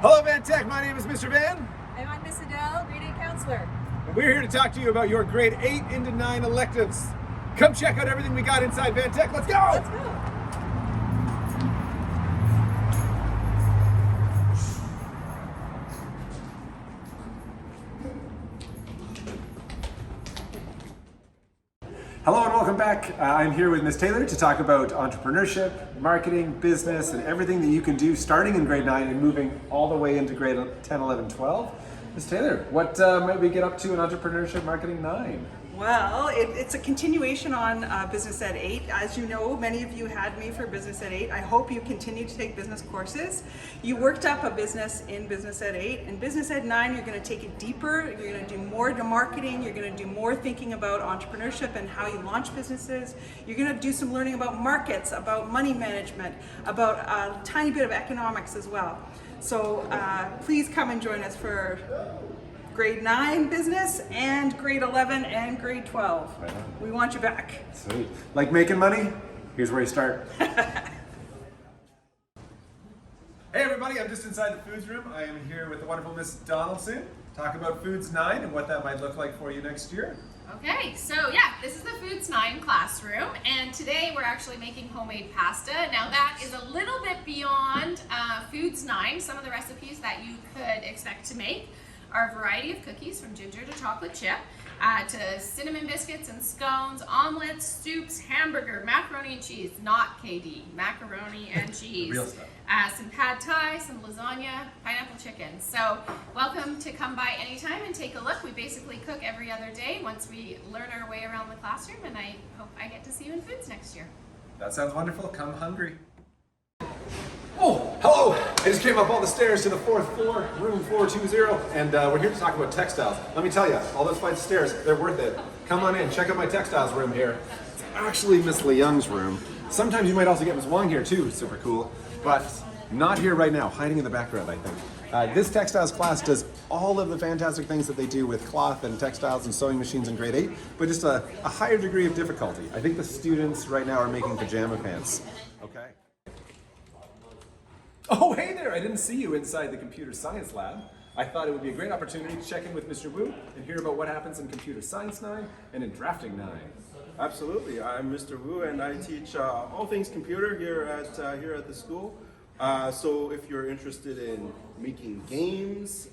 Hello, Van Tech. My name is Mr. Van. And I'm Miss Adele, grade 8 counselor. And we're here to talk to you about your grade 8 into 9 electives. Come check out everything we got inside Van Tech. Let's go! Let's go. Hello and welcome back. I'm here with Miss Taylor to talk about entrepreneurship, marketing, business, and everything that you can do starting in grade 9 and moving all the way into grade 10, 11, 12. Miss Taylor, what might we get up to in Entrepreneurship Marketing 9? Well, it's a continuation on Business Ed 8. As you know, many of you had me for Business Ed 8. I hope you continue to take business courses. You worked up a business in Business Ed 8. In Business Ed 9, you're going to take it deeper. You're going to do more to marketing. You're going to do more thinking about entrepreneurship and how you launch businesses. You're going to do some learning about markets, about money management, about a tiny bit of economics as well. So please come and join us for grade 9 business and grade 11 and grade 12. We want you back. Sweet. Like making money? Here's where you start. Hey everybody, I'm just inside the foods room. I am here with the wonderful Miss Donaldson. Talk about Foods 9 and what that might look like for you next year. Okay, so yeah, this is the Foods 9 classroom, and today we're actually making homemade pasta. Now that is a little bit beyond Foods 9. Some of the recipes that you could expect to make are a variety of cookies from ginger to chocolate chip, to cinnamon biscuits and scones, omelets, soups, hamburger, macaroni and cheese, not KD, macaroni and cheese. Real stuff. Some pad thai, some lasagna, pineapple chicken. So welcome to come by anytime and take a look. We basically cook every other day once we learn our way around the classroom, and I hope I get to see you in Foods next year. That sounds wonderful. Come hungry. Oh, hello! I just came up all the stairs to the 4th floor, room 420, and we're here to talk about textiles. Let me tell you, all those flights of stairs, they're worth it. Come on in, check out my textiles room here. It's actually Miss Leung's room. Sometimes you might also get Miss Wong here too, super cool, but not here right now, hiding in the background, I think. This textiles class does all of the fantastic things that they do with cloth and textiles and sewing machines in grade 8, but just a higher degree of difficulty. I think the students right now are making pajama pants, okay? Oh, hey there! I didn't see you inside the computer science lab. I thought it would be a great opportunity to check in with Mr. Wu and hear about what happens in computer science 9 and in drafting 9. Absolutely. I'm Mr. Wu, and I teach all things computer here at the school. So if you're interested in making games,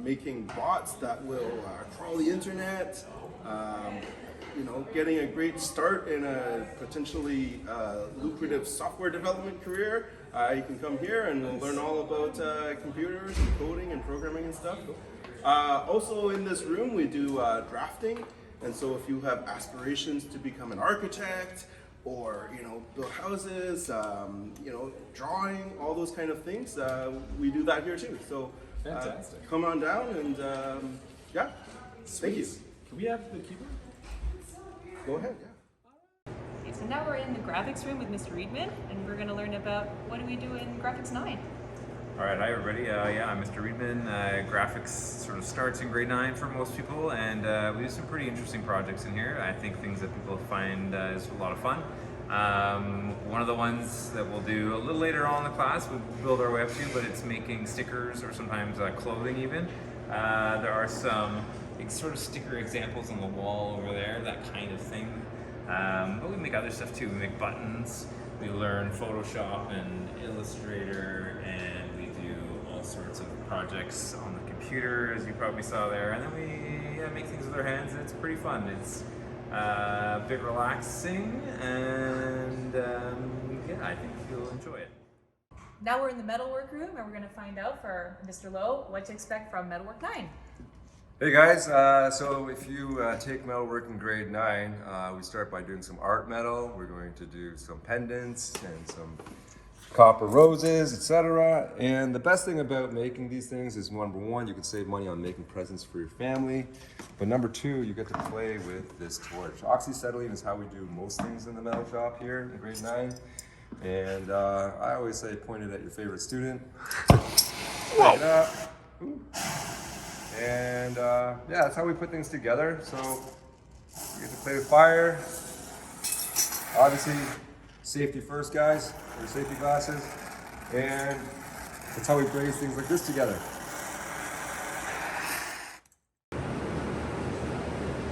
making bots that will crawl the internet, getting a great start in a potentially lucrative software development career, you can come here and learn all about computers and coding and programming and stuff. Also in this room we do drafting, and so if you have aspirations to become an architect or build houses, drawing, all those kind of things, we do that here too. So come on down and yeah. Thank you. Can we have the keyboard? Go ahead. Yeah. Okay, so now we're in the graphics room with Mr. Reedman, and we're going to learn about what do we do in Graphics 9. All right, hi everybody. I'm Mr. Reedman. Graphics sort of starts in grade 9 for most people, and we do some pretty interesting projects in here. I think things that people find is a lot of fun. One of the ones that we'll do a little later on in the class, we'll build our way up to, but it's making stickers or sometimes clothing even. There are some sort of sticker examples on the wall over there, that kind of thing. But we make other stuff too. We make buttons, we learn Photoshop and Illustrator, and we do all sorts of projects on the computer, as you probably saw there. And then we make things with our hands, and it's pretty fun. It's a bit relaxing, and I think you'll enjoy it. Now we're in the Metalwork room, and we're going to find out for Mr. Lowe what to expect from Metalwork 9. Hey guys, so if you take metalwork in grade 9, we start by doing some art metal. We're going to do some pendants and some copper roses, etc. And the best thing about making these things is, number one, you can save money on making presents for your family. But number two, you get to play with this torch. Oxyacetylene is how we do most things in the metal shop here in grade 9. And I always say point it at your favorite student. Light it up. Ooh. And yeah, that's how we put things together. So you get to play with fire. Obviously, safety first, guys. Your safety glasses. And That's how we braise things like this together.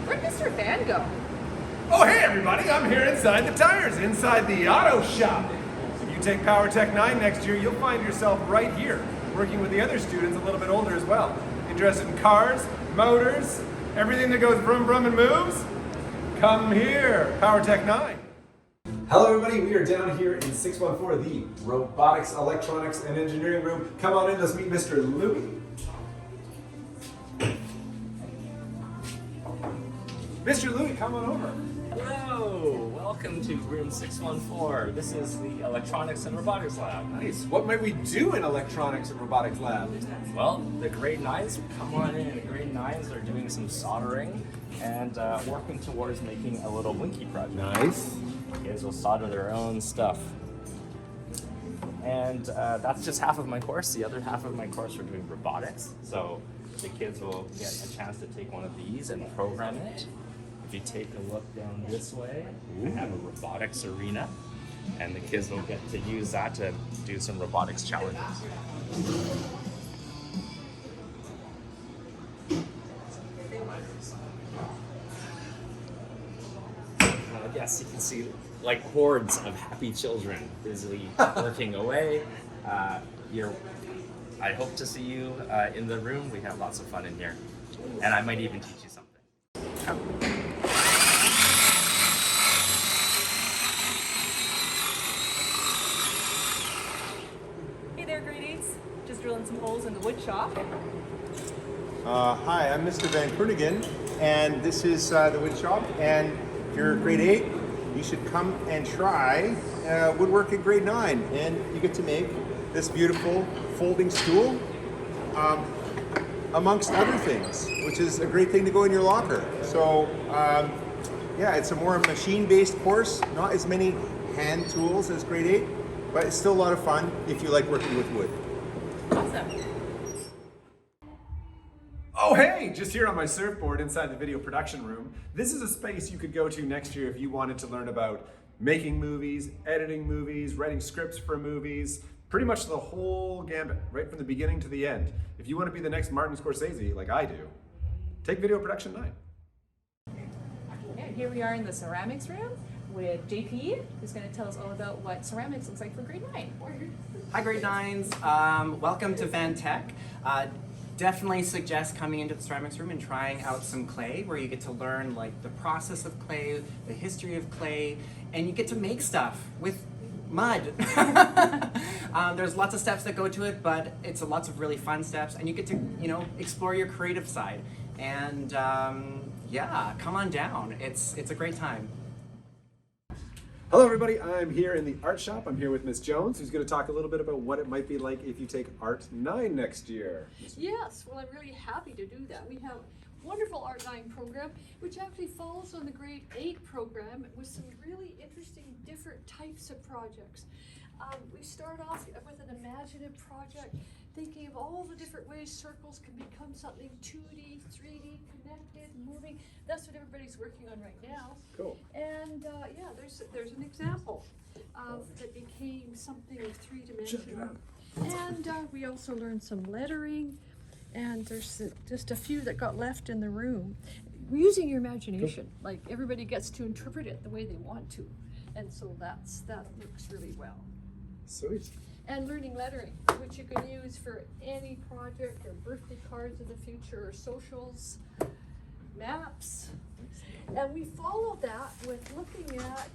Where'd Mr. Van go? Oh, hey everybody, I'm here inside the tires, inside the auto shop. If you take Power Tech 9 next year, you'll find yourself right here, working with the other students a little bit older as well. Interested in cars, motors, everything that goes vroom vroom and moves? Come here, Power Tech 9. Hello everybody, we are down here in 614, the Robotics, Electronics, and Engineering room. Come on in, let's meet Mr. Louie. Mr. Louie, come on over. Hello, welcome to room 614. This is the Electronics and Robotics Lab. Nice. What might we do in Electronics and Robotics Lab? Well, the grade 9s, come on in. The grade 9s are doing some soldering and working towards making a little Winky project. Nice. Kids will solder their own stuff. And that's just half of my course. The other half of my course we're doing robotics. So the kids will get a chance to take one of these and program it. If you take a look down this way, we have a robotics arena, and the kids will get to use that to do some robotics challenges. Yes, you can see like hordes of happy children busily working away. I hope to see you in the room. We have lots of fun in here, and I might even teach you something. Hey there, grade 8s. Just drilling some holes in the wood shop. Hi, I'm Mr. Van Krunigen, and this is the wood shop. And if you're grade 8, you should come and try woodwork at grade 9. And you get to make this beautiful folding stool, amongst other things, which is a great thing to go in your locker. So, yeah, it's a more machine-based course, not as many hand tools as grade 8, but it's still a lot of fun if you like working with wood. Awesome. Oh hey, just here on my surfboard inside the video production room. This is a space you could go to next year if you wanted to learn about making movies, editing movies, writing scripts for movies, pretty much the whole gambit, right from the beginning to the end. If you want to be the next Martin Scorsese, like I do, take Video Production 9. Yeah, here we are in the ceramics room with JP, who's going to tell us all about what ceramics looks like for grade 9. Hi grade 9s, welcome to Van Tech. Definitely suggest coming into the ceramics room and trying out some clay, where you get to learn like the process of clay, the history of clay, and you get to make stuff with mud. There's lots of steps that go to it, but it's lots of really fun steps, and you get to, you know, explore your creative side. And yeah, come on down. It's a great time. Hello everybody, I'm here in the art shop. I'm here with Miss Jones, who's going to talk a little bit about what it might be like if you take Art 9 next year. Yes, well, I'm really happy to do that. We have a wonderful Art 9 program, which actually follows on the grade 8 program with some really interesting different types of projects. We start off with an imaginative project, thinking of all the different ways circles can become something 2D, 3D, connected, moving. That's what everybody's working on right now. Cool. And yeah, there's an example that became something three-dimensional. And we also learned some lettering, and there's just a few that got left in the room. Using your imagination, like everybody gets to interpret it the way they want to, and so that works really well. Sweet. And learning lettering, which you can use for any project or birthday cards of the future or socials, maps. And we follow that with looking at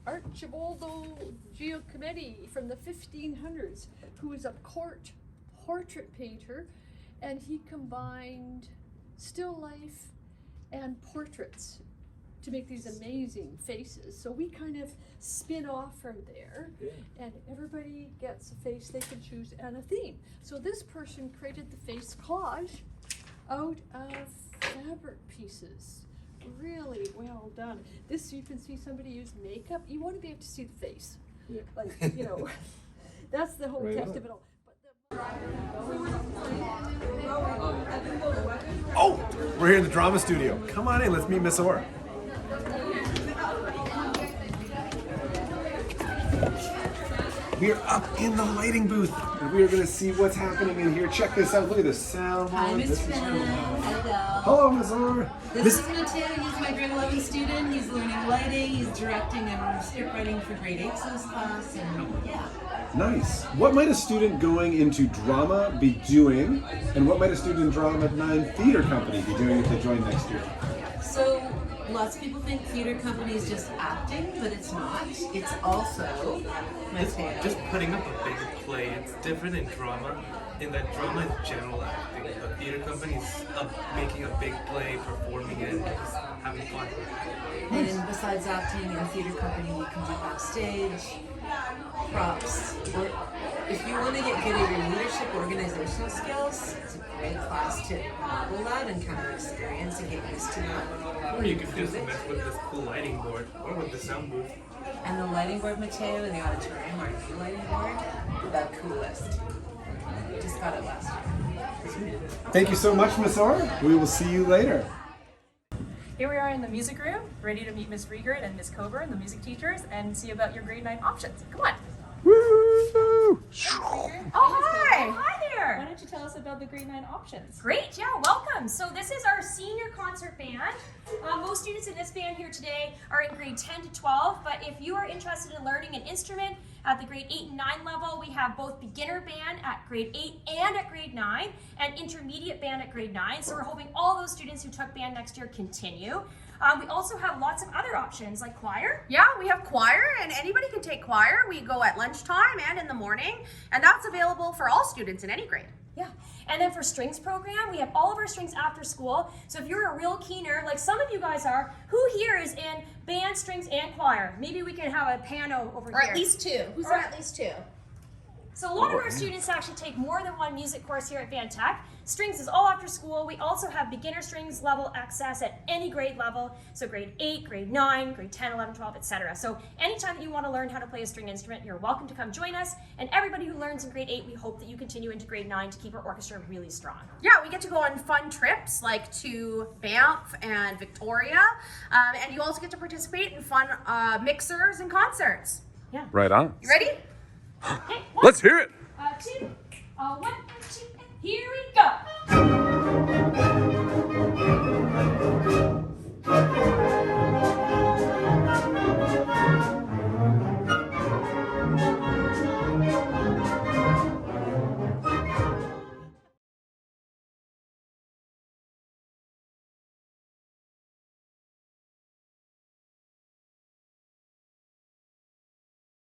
Archibaldo Giacometti from the 1500s, who was a court portrait painter, and he combined still life and portraits to make these amazing faces. So we kind of spin off from there, and everybody gets a face they can choose and a theme. So this person created the face collage out of fabric pieces. Really well done. This, you can see somebody use makeup. You want to be able to see the face. Like, you know, that's the whole test of it all. Oh, we're here in the drama studio. Come on in, let's meet Miss Orr. We are up in the lighting booth, and we are going to see what's happening in here. Check this out. Look at this sound. Hi, board. This Mr. is Bennett. Hello. Hello, Ms. Orr. This is Mateo. He's my grade 11 student. He's learning lighting. He's directing and script writing for grade 8 science class. And yeah. Nice. What might a student going into drama be doing, and what might a student in drama at 9 theater company be doing if they join next year? So lots of people think theater company is just acting, but it's not. It's also Mateo. Just putting up a big play. It's different in drama. In that drama is general acting, but theater company is making a big play, performing it, and just having fun. And then besides acting in a theater company, you can do backstage, props, or if you want to get good at your leadership organizational skills, it's a great class to model that and kind of experience and get used to that. Or you could just mess with this cool lighting board, or with the sound booth. And the lighting board, Mateo, in the auditorium, our new lighting board, the coolest. Just got it last year. Thank you so much, Ms. Orr. We will see you later. Here we are in the music room, ready to meet Ms. Riegert and Ms. Coburn, the music teachers, and see about your grade 9 options. Come on. Woo! Oh, hi! Hi there! Why don't you tell us about the grade 9 options? Great, yeah, welcome. So this is our senior concert band. Most students in this band here today are in grade 10 to 12, but if you are interested in learning an instrument at the grade 8 and 9 level, we have both beginner band at grade 8 and at grade 9, and intermediate band at grade 9. So we're hoping all those students who took band next year continue. We also have lots of other options like choir. Yeah, we have choir, and anybody can take choir. We go at lunchtime and in the morning, and that's available for all students in any grade. Yeah, and then for strings program, we have all of our strings after school. So if you're a real keener, like some of you guys are, who here is in band, strings, and choir? Maybe we can have a pano over here. Or at least 2. Who's in at least 2? So a lot of our students actually take more than one music course here at Van Tech. Strings is all after school. We also have beginner strings level access at any grade level. So grade 8, grade 9, grade 10, 11, 12, etc. So anytime that you want to learn how to play a string instrument, you're welcome to come join us. And everybody who learns in grade 8, we hope that you continue into grade 9 to keep our orchestra really strong. Yeah, we get to go on fun trips like to Banff and Victoria. And you also get to participate in fun mixers and concerts. Yeah. Right on. You ready? Okay, Let's hear it. 2, 1, 2, here we go.